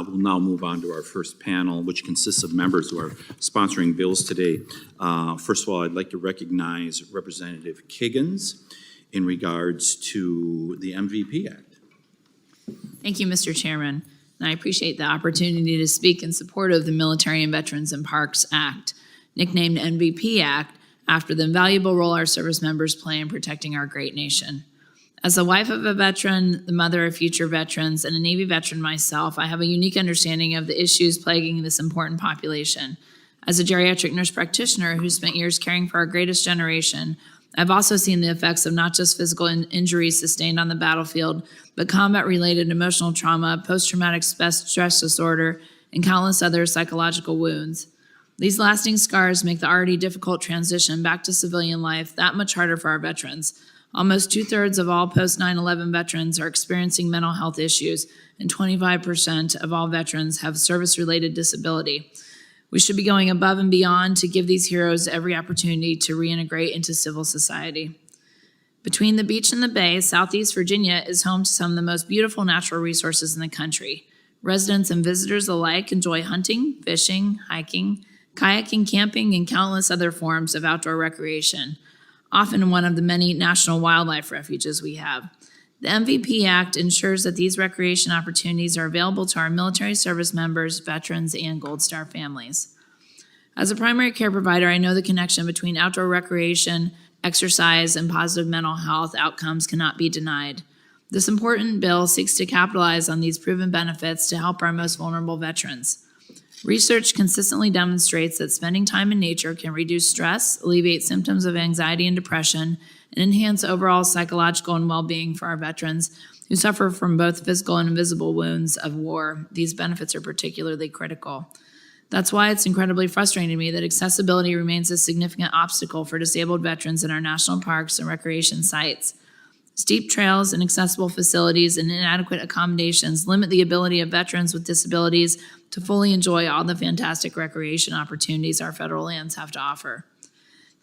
We'll now move on to our first panel, which consists of members who are sponsoring bills today. First of all, I'd like to recognize Representative Kiggans in regards to the MVP Act. Thank you, Mr. Chairman. And I appreciate the opportunity to speak in support of the Military and Veterans and Parks Act, nicknamed MVP Act, after the invaluable role our service members play in protecting our great nation. As the wife of a veteran, the mother of future veterans, and a Navy veteran myself, I have a unique understanding of the issues plaguing this important population. As a geriatric nurse practitioner who spent years caring for our greatest generation, I've also seen the effects of not just physical injuries sustained on the battlefield, but combat-related emotional trauma, post-traumatic stress disorder, and countless other psychological wounds. These lasting scars make the already difficult transition back to civilian life that much harder for our veterans. Almost 2/3 of all post-9/11 veterans are experiencing mental health issues, and 25% of all veterans have service-related disability. We should be going above and beyond to give these heroes every opportunity to reintegrate into civil society. Between the beach and the bay, Southeast Virginia is home to some of the most beautiful natural resources in the country. Residents and visitors alike enjoy hunting, fishing, hiking, kayaking, camping, and countless other forms of outdoor recreation, often one of the many national wildlife refuges we have. The MVP Act ensures that these recreation opportunities are available to our military service members, veterans, and Gold Star families. As a primary care provider, I know the connection between outdoor recreation, exercise, and positive mental health outcomes cannot be denied. This important bill seeks to capitalize on these proven benefits to help our most vulnerable veterans. Research consistently demonstrates that spending time in nature can reduce stress, alleviate symptoms of anxiety and depression, and enhance overall psychological and well-being for our veterans who suffer from both physical and invisible wounds of war. These benefits are particularly critical. That's why it's incredibly frustrating to me that accessibility remains a significant obstacle for disabled veterans in our national parks and recreation sites. Steep trails, inaccessible facilities, and inadequate accommodations limit the ability of veterans with disabilities to fully enjoy all the fantastic recreation opportunities our federal lands have to offer.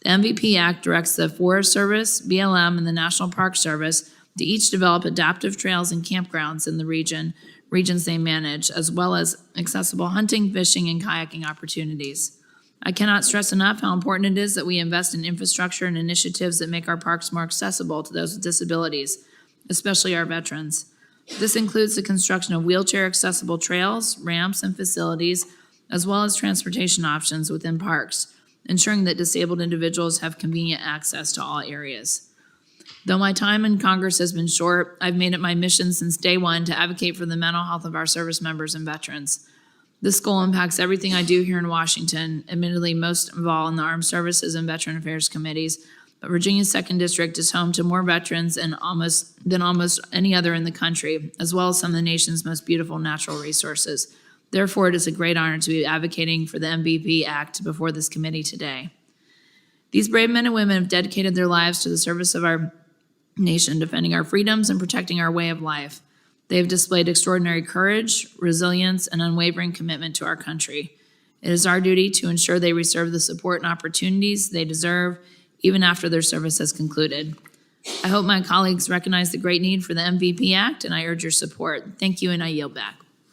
The MVP Act directs the Forest Service, BLM, and the National Park Service to each develop adaptive trails and campgrounds in the regions they manage, as well as accessible hunting, fishing, and kayaking opportunities. I cannot stress enough how important it is that we invest in infrastructure and initiatives that make our parks more accessible to those with disabilities, especially our veterans. This includes the construction of wheelchair-accessible trails, ramps, and facilities, as well as transportation options within parks, ensuring that disabled individuals have convenient access to all areas. Though my time in Congress has been short, I've made it my mission since day one to advocate for the mental health of our service members and veterans. This goal impacts everything I do here in Washington, admittedly most of all in the Armed Services and Veteran Affairs Committees, but Virginia's 2nd District is home to more veterans than almost any other in the country, as well as some of the nation's most beautiful natural resources. Therefore, it is a great honor to be advocating for the MVP Act before this committee today. These brave men and women have dedicated their lives to the service of our nation, defending our freedoms and protecting our way of life. They have displayed extraordinary courage, resilience, and unwavering commitment to our country. It is our duty to ensure they receive the support and opportunities they deserve, even after their service has concluded. I hope my colleagues recognize the great need for the MVP Act, and I urge your support. Thank you, and I yield back.